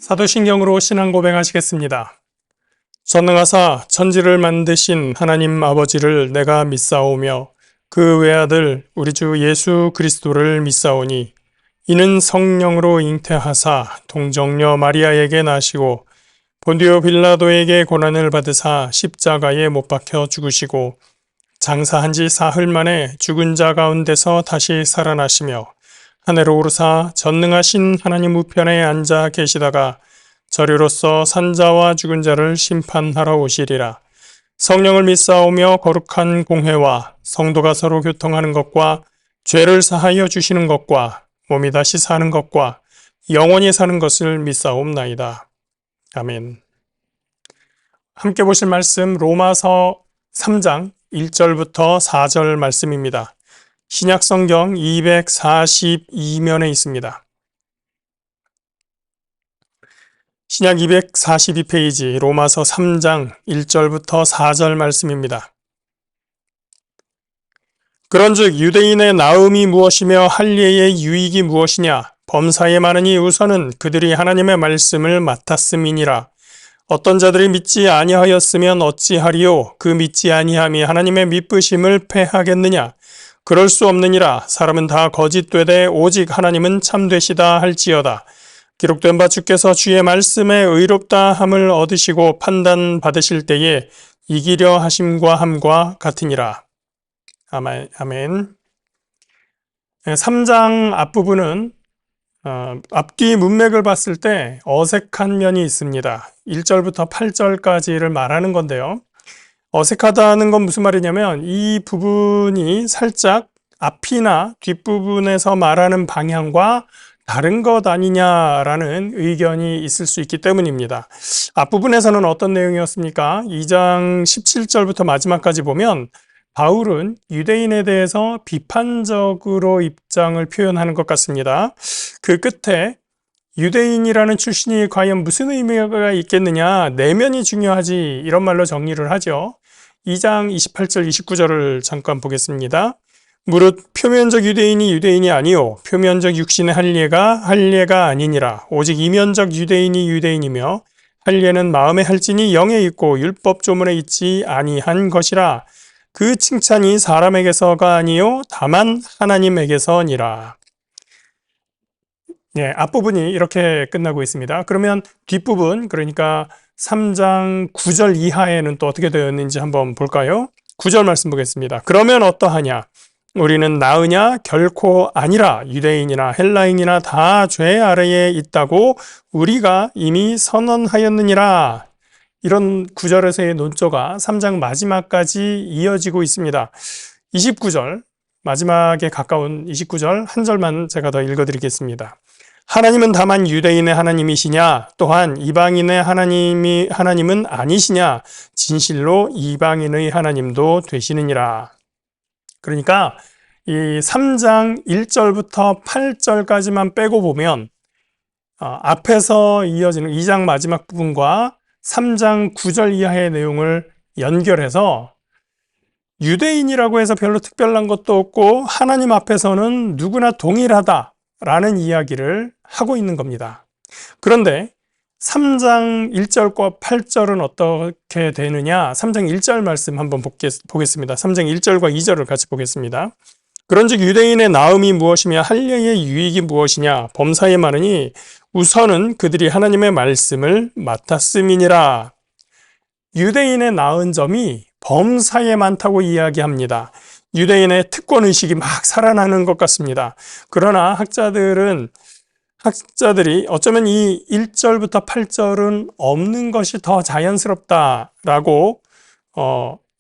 사도신경으로 신앙 고백하시겠습니다. 전능하사 천지를 만드신 하나님 아버지를 내가 믿사오며 그 외아들 우리 주 예수 그리스도를 믿사오니 이는 성령으로 잉태하사 동정녀 마리아에게 나시고 본디오 빌라도에게 고난을 받으사 십자가에 못 박혀 죽으시고 장사한 지 사흘 만에 죽은 자 가운데서 다시 살아나시며 하늘로 오르사 전능하신 하나님 우편에 앉아 계시다가 저리로서 산자와 죽은 자를 심판하러 오시리라. 성령을 믿사오며 거룩한 공회와 성도가 서로 교통하는 것과 죄를 사하여 주시는 것과 몸이 다시 사는 것과 영원히 사는 것을 믿사옵나이다. 아멘. 함께 보실 말씀 로마서 3장 1절부터 4절 말씀입니다. 신약성경 242면에 있습니다. 신약 242페이지 로마서 3장 1절부터 4절 말씀입니다. 그런즉 유대인의 나음이 무엇이며 할례의 유익이 무엇이냐? 범사에 많으니 우선은 그들이 하나님의 말씀을 맡았음이니라. 어떤 자들이 믿지 아니하였으면 어찌하리요? 그 믿지 아니함이 하나님의 믿으심을 패하겠느냐? 그럴 수 없느니라. 사람은 다 거짓되되 오직 하나님은 참되시다 할지어다. 기록된 바 주께서 주의 말씀에 의롭다 함을 얻으시고 판단 받으실 때에 이기려 하심과 함과 같으니라. 아멘. 3장 앞부분은 앞뒤 문맥을 봤을 때 어색한 면이 있습니다. 1절부터 8절까지를 말하는 건데요. 어색하다는 건 무슨 말이냐면 이 부분이 살짝 앞이나 뒷부분에서 말하는 방향과 다른 것 아니냐라는 의견이 있을 수 있기 때문입니다. 앞부분에서는 어떤 내용이었습니까? 2장 17절부터 마지막까지 보면 바울은 유대인에 대해서 비판적으로 입장을 표현하는 것 같습니다. 그 끝에 유대인이라는 출신이 과연 무슨 의미가 있겠느냐, 내면이 중요하지, 이런 말로 정리를 하죠. 2장 28절 29절을 잠깐 보겠습니다. 무릇 표면적 유대인이 유대인이 아니요 표면적 육신의 할례가 아니니라. 오직 이면적 유대인이 유대인이며 할례는 마음의 할진이 영에 있고 율법 조문에 있지 아니한 것이라. 그 칭찬이 사람에게서가 아니요 다만 하나님에게서니라. 네, 앞부분이 이렇게 끝나고 있습니다. 그러면 뒷부분, 그러니까 3장 9절 이하에는 또 어떻게 되었는지 한번 볼까요? 9절 말씀 보겠습니다. 그러면 어떠하냐? 우리는 나으냐? 결코 아니라. 유대인이나 헬라인이나 다 죄 아래에 있다고 우리가 이미 선언하였느니라. 이런 9절에서의 논조가 3장 마지막까지 이어지고 있습니다. 29절, 마지막에 가까운 29절 한 절만 제가 더 읽어드리겠습니다. 하나님은 다만 유대인의 하나님이시냐? 또한 이방인의 하나님은 아니시냐? 진실로 이방인의 하나님도 되시느니라. 그러니까 이 3장 1절부터 8절까지만 빼고 보면 앞에서 이어지는 2장 마지막 부분과 3장 9절 이하의 내용을 연결해서 유대인이라고 해서 별로 특별한 것도 없고 하나님 앞에서는 누구나 동일하다라는 이야기를 하고 있는 겁니다. 그런데 3장 1절과 8절은 어떻게 되느냐? 3장 1절 말씀 한번 보겠습니다. 3장 1절과 2절을 같이 보겠습니다. 그런즉 유대인의 나음이 무엇이며 할례의 유익이 무엇이냐? 범사에 많으니 우선은 그들이 하나님의 말씀을 맡았음이니라. 유대인의 나은 점이 범사에 많다고 이야기합니다. 유대인의 특권의식이 막 살아나는 것 같습니다. 그러나 학자들이 어쩌면 이 1절부터 8절은 없는 것이 더 자연스럽다라고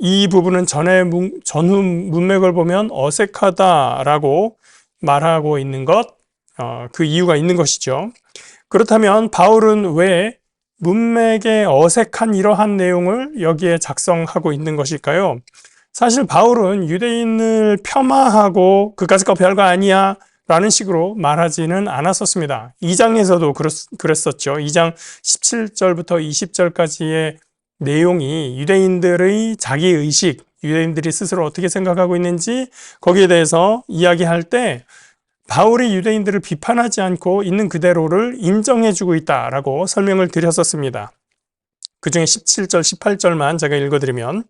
이 부분은 전후 문맥을 보면 어색하다라고 말하고 있는 그 이유가 있는 것이죠. 그렇다면 바울은 왜 문맥의 어색한 이러한 내용을 여기에 작성하고 있는 것일까요? 사실 바울은 유대인을 폄하하고 그까짓 거 별거 아니야 라는 식으로 말하지는 않았었습니다. 2장에서도 그랬었죠. 2장 17절부터 20절까지의 내용이 유대인들의 자기의식, 유대인들이 스스로 어떻게 생각하고 있는지 거기에 대해서 이야기할 때 바울이 유대인들을 비판하지 않고 있는 그대로를 인정해주고 있다라고 설명을 드렸었습니다. 그 중에 17절, 18절만 제가 읽어드리면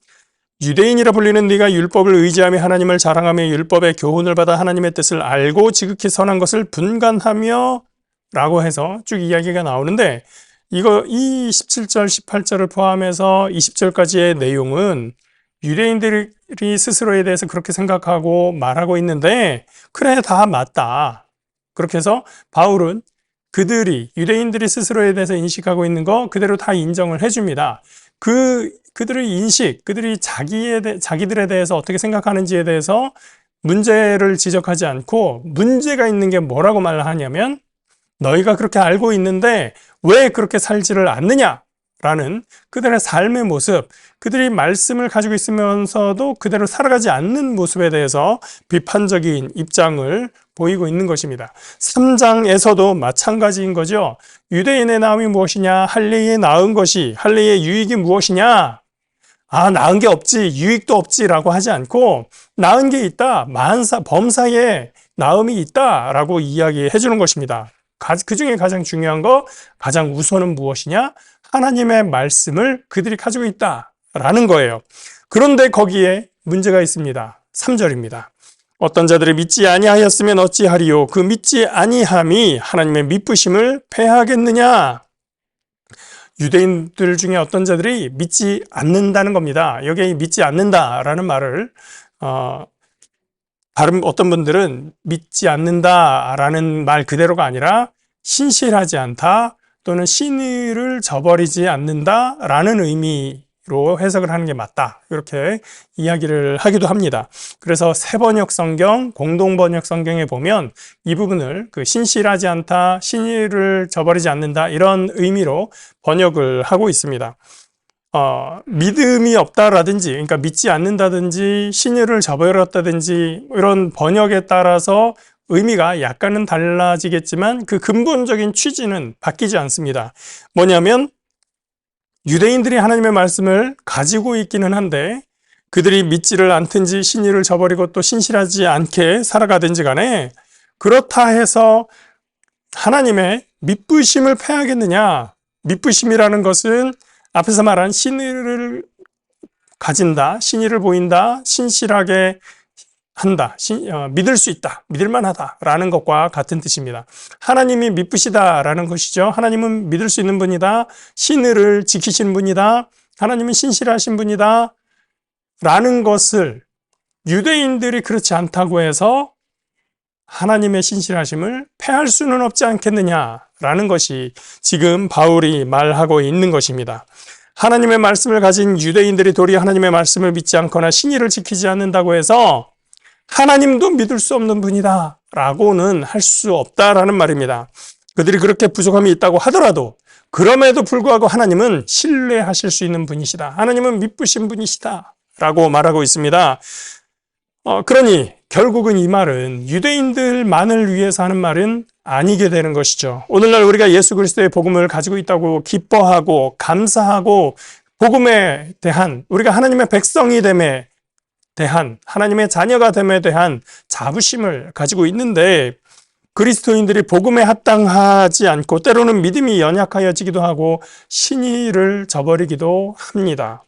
유대인이라 불리는 네가 율법을 의지하며 하나님을 자랑하며 율법의 교훈을 받아 하나님의 뜻을 알고 지극히 선한 것을 분간하며 라고 해서 쭉 이야기가 나오는데 이 17절, 18절을 포함해서 20절까지의 내용은 유대인들이 스스로에 대해서 그렇게 생각하고 말하고 있는데 그래 다 맞다. 그렇게 해서 바울은 유대인들이 스스로에 대해서 인식하고 있는 거 그대로 다 인정을 해줍니다. 그들의 인식, 그들이 자기들에 대해서 어떻게 생각하는지에 대해서 문제를 지적하지 않고 문제가 있는 게 뭐라고 말을 하냐면 너희가 그렇게 알고 있는데 왜 그렇게 살지를 않느냐? 라는 그들의 삶의 모습, 그들이 말씀을 가지고 있으면서도 그대로 살아가지 않는 모습에 대해서 비판적인 입장을 보이고 있는 것입니다. 3장에서도 마찬가지인 거죠. 유대인의 나음이 무엇이냐? 할례에 나은 것이, 할례의 유익이 무엇이냐? 나은 게 없지, 유익도 없지라고 하지 않고 나은 게 있다, 범사에 나음이 있다라고 이야기해 주는 것입니다. 그 중에 가장 중요한 거, 가장 우선은 무엇이냐? 하나님의 말씀을 그들이 가지고 있다라는 거예요. 그런데 거기에 문제가 있습니다. 3절입니다. 어떤 자들이 믿지 아니하였으면 어찌하리요? 그 믿지 아니함이 하나님의 미쁘심을 패하겠느냐? 유대인들 중에 어떤 자들이 믿지 않는다는 겁니다. 여기에 믿지 않는다라는 말을 다른 어떤 분들은 믿지 않는다라는 말 그대로가 아니라 신실하지 않다 또는 신의를 저버리지 않는다라는 의미로 해석을 하는 게 맞다. 이렇게 이야기를 하기도 합니다. 그래서 새번역 성경, 공동번역 성경에 보면 이 부분을 신실하지 않다, 신의를 저버리지 않는다 이런 의미로 번역을 하고 있습니다. 믿음이 없다라든지, 그러니까 믿지 않는다든지, 신의를 저버렸다든지, 이런 번역에 따라서 의미가 약간은 달라지겠지만 그 근본적인 취지는 바뀌지 않습니다. 뭐냐면, 유대인들이 하나님의 말씀을 가지고 있기는 한데, 그들이 믿지를 않든지, 신의를 저버리고 또 신실하지 않게 살아가든지 간에, 그렇다 해서 하나님의 미쁘심을 패하겠느냐? 미쁘심이라는 것은 앞에서 말한 신의를 가진다, 신의를 보인다, 신실하게 한다, 믿을 수 있다, 믿을만하다 라는 것과 같은 뜻입니다. 하나님이 미쁘시다 라는 것이죠. 하나님은 믿을 수 있는 분이다, 신의를 지키신 분이다, 하나님은 신실하신 분이다 라는 것을 유대인들이 그렇지 않다고 해서 하나님의 신실하심을 패할 수는 없지 않겠느냐라는 것이 지금 바울이 말하고 있는 것입니다. 하나님의 말씀을 가진 유대인들이 도리어 하나님의 말씀을 믿지 않거나 신의를 지키지 않는다고 해서 하나님도 믿을 수 없는 분이다 라고는 할 수 없다라는 말입니다. 그들이 그렇게 부족함이 있다고 하더라도 그럼에도 불구하고 하나님은 신뢰하실 수 있는 분이시다, 하나님은 미쁘신 분이시다 라고 말하고 있습니다. 그러니 결국은 이 말은 유대인들만을 위해서 하는 말은 아니게 되는 것이죠. 오늘날 우리가 예수 그리스도의 복음을 가지고 있다고 기뻐하고 감사하고 복음에 대한, 우리가 하나님의 백성이 됨에 대한, 하나님의 자녀가 됨에 대한 자부심을 가지고 있는데 그리스도인들이 복음에 합당하지 않고 때로는 믿음이 연약하여지기도 하고 신의를 저버리기도 합니다.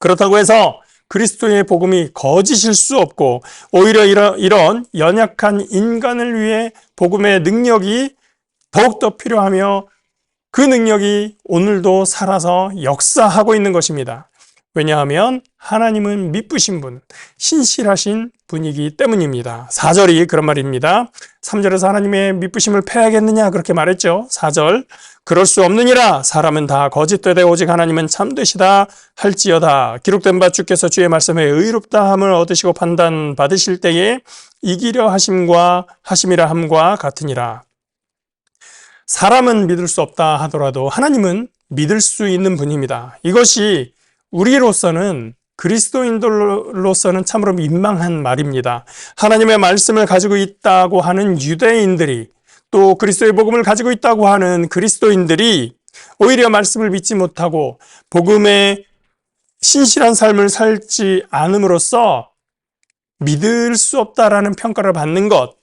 그렇다고 해서 그리스도의 복음이 거짓일 수 없고 오히려 이런 연약한 인간을 위해 복음의 능력이 더욱더 필요하며 그 능력이 오늘도 살아서 역사하고 있는 것입니다. 왜냐하면 하나님은 미쁘신 분, 신실하신 분이기 때문입니다. 4절이 그런 말입니다. 3절에서 하나님의 미쁘심을 패하겠느냐 그렇게 말했죠. 4절, 그럴 수 없느니라. 사람은 다 거짓되되 오직 하나님은 참되시다 할지어다. 기록된 바 주께서 주의 말씀에 의롭다함을 얻으시고 판단 받으실 때에 이기려 하심이라 함과 같으니라. 사람은 믿을 수 없다 하더라도 하나님은 믿을 수 있는 분입니다. 이것이 우리로서는, 그리스도인들로서는 참으로 민망한 말입니다. 하나님의 말씀을 가지고 있다고 하는 유대인들이, 또 그리스도의 복음을 가지고 있다고 하는 그리스도인들이 오히려 말씀을 믿지 못하고 복음의 신실한 삶을 살지 않음으로써 믿을 수 없다라는 평가를 받는 것,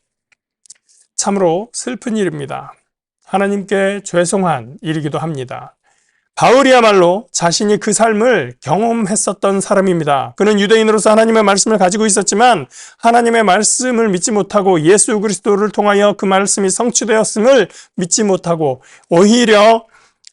참으로 슬픈 일입니다. 하나님께 죄송한 일이기도 합니다. 바울이야말로 자신이 그 삶을 경험했었던 사람입니다. 그는 유대인으로서 하나님의 말씀을 가지고 있었지만 하나님의 말씀을 믿지 못하고 예수 그리스도를 통하여 그 말씀이 성취되었음을 믿지 못하고 오히려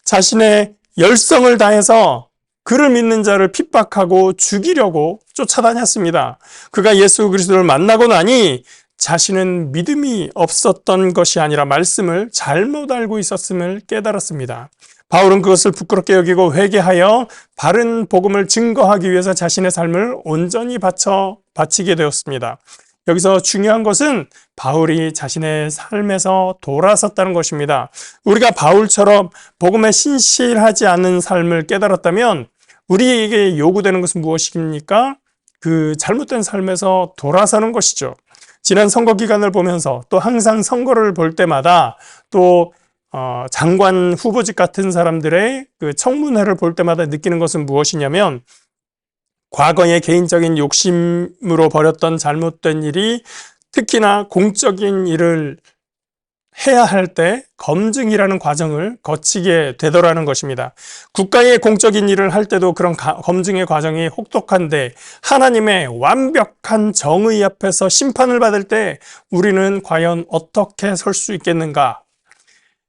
자신의 열성을 다해서 그를 믿는 자를 핍박하고 죽이려고 쫓아다녔습니다. 그가 예수 그리스도를 만나고 나니 자신은 믿음이 없었던 것이 아니라 말씀을 잘못 알고 있었음을 깨달았습니다. 바울은 그것을 부끄럽게 여기고 회개하여 바른 복음을 증거하기 위해서 자신의 삶을 온전히 바치게 되었습니다. 여기서 중요한 것은 바울이 자신의 삶에서 돌아섰다는 것입니다. 우리가 바울처럼 복음에 신실하지 않은 삶을 깨달았다면 우리에게 요구되는 것은 무엇입니까? 그 잘못된 삶에서 돌아서는 것이죠. 지난 선거 기간을 보면서 또 항상 선거를 볼 때마다 또 장관 후보직 같은 사람들의 그 청문회를 볼 때마다 느끼는 것은 무엇이냐면 과거의 개인적인 욕심으로 벌였던 잘못된 일이 특히나 공적인 일을 해야 할 때 검증이라는 과정을 거치게 되더라는 것입니다. 국가의 공적인 일을 할 때도 그런 검증의 과정이 혹독한데 하나님의 완벽한 정의 앞에서 심판을 받을 때 우리는 과연 어떻게 설 수 있겠는가?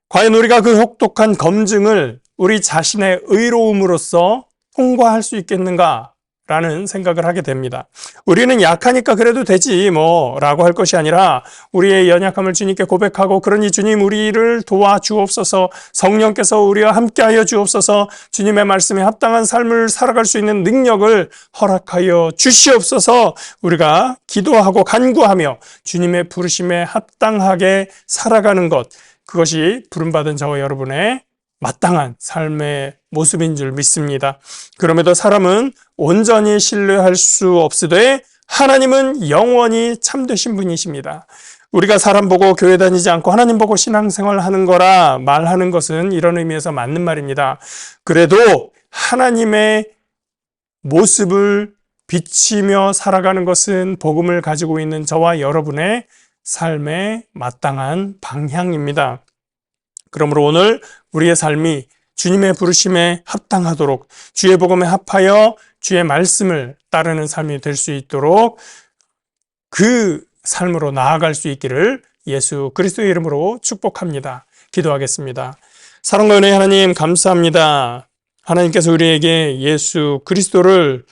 과연 우리가 그 혹독한 검증을 우리 자신의 의로움으로써 통과할 수 있겠는가? 라는 생각을 하게 됩니다. 우리는 약하니까 그래도 되지 라고 할 것이 아니라 우리의 연약함을 주님께 고백하고 그러니 주님 우리를 도와주옵소서, 성령께서 우리와 함께하여 주옵소서, 주님의 말씀에 합당한 삶을 살아갈 수 있는 능력을 허락하여 주시옵소서. 우리가 기도하고 간구하며 주님의 부르심에 합당하게 살아가는 것, 그것이 부름받은 저와 여러분의 마땅한 삶의 모습인 줄 믿습니다. 그럼에도 사람은 온전히 신뢰할 수 없으되 하나님은 영원히 참되신 분이십니다. 우리가 사람 보고 교회 다니지 않고 하나님 보고 신앙생활 하는 거라 말하는 것은 이런 의미에서 맞는 말입니다. 그래도 하나님의 모습을 비치며 살아가는 것은 복음을 가지고 있는 저와 여러분의 삶의 마땅한 방향입니다. 그러므로 오늘 우리의 삶이 주님의 부르심에 합당하도록 주의 복음에 합하여 주의 말씀을 따르는 삶이 될 수 있도록 그 삶으로 나아갈 수 있기를 예수 그리스도의 이름으로 축복합니다. 기도하겠습니다. 사랑과 은혜의 하나님 감사합니다. 하나님께서 우리에게 예수 그리스도를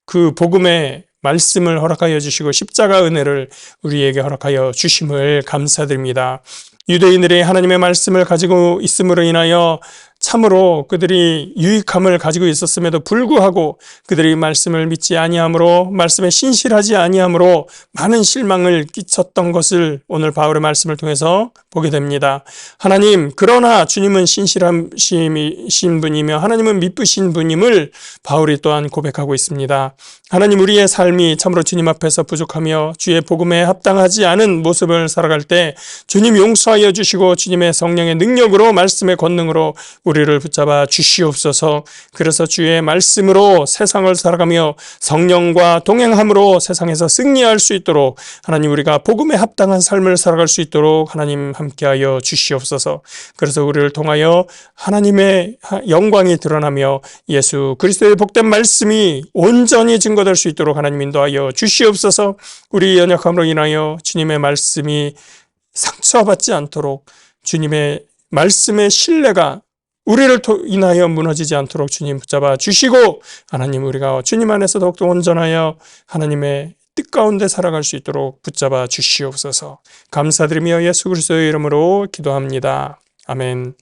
그 복음의 말씀을 허락하여 주시고 십자가 은혜를 우리에게 허락하여 주심을 감사드립니다. 유대인들이 하나님의 말씀을 가지고 있음으로 인하여 참으로 그들이 유익함을 가지고 있었음에도 불구하고 그들이 말씀을 믿지 아니함으로 말씀에 신실하지 아니함으로 많은 실망을 끼쳤던 것을 오늘 바울의 말씀을 통해서 보게 됩니다. 하나님, 그러나 주님은 신실하신 분이며 하나님은 미쁘신 분임을 바울이 또한 고백하고 있습니다. 하나님, 우리의 삶이 참으로 주님 앞에서 부족하며 주의 복음에 합당하지 않은 모습을 살아갈 때 주님 용서하여 주시고 주님의 성령의 능력으로 말씀의 권능으로 우리를 붙잡아 주시옵소서. 그래서 주의 말씀으로 세상을 살아가며 성령과 동행함으로 세상에서 승리할 수 있도록 하나님 우리가 복음에 합당한 삶을 살아갈 수 있도록 하나님 함께하여 주시옵소서. 그래서 우리를 통하여 하나님의 영광이 드러나며 예수 그리스도의 복된 말씀이 온전히 증거될 수 있도록 하나님 인도하여 주시옵소서. 우리 연약함으로 인하여 주님의 말씀이 상처받지 않도록 주님의 말씀의 신뢰가 우리를 인하여 무너지지 않도록 주님 붙잡아 주시고 하나님 우리가 주님 안에서 더욱더 온전하여 하나님의 뜻 가운데 살아갈 수 있도록 붙잡아 주시옵소서. 감사드리며 예수 그리스도의 이름으로 기도합니다. 아멘.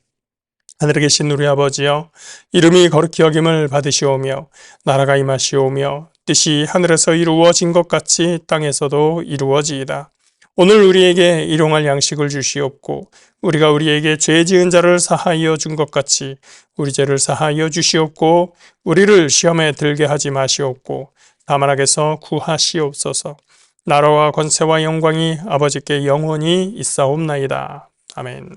하늘에 계신 우리 아버지여, 이름이 거룩히 여김을 받으시오며 나라가 임하시오며 뜻이 하늘에서 이루어진 것 같이 땅에서도 이루어지이다. 오늘 우리에게 일용할 양식을 주시옵고 우리가 우리에게 죄 지은 자를 사하여 준 것 같이 우리 죄를 사하여 주시옵고 우리를 시험에 들게 하지 마시옵고 다만 악에서 구하시옵소서. 나라와 권세와 영광이 아버지께 영원히 있사옵나이다. 아멘.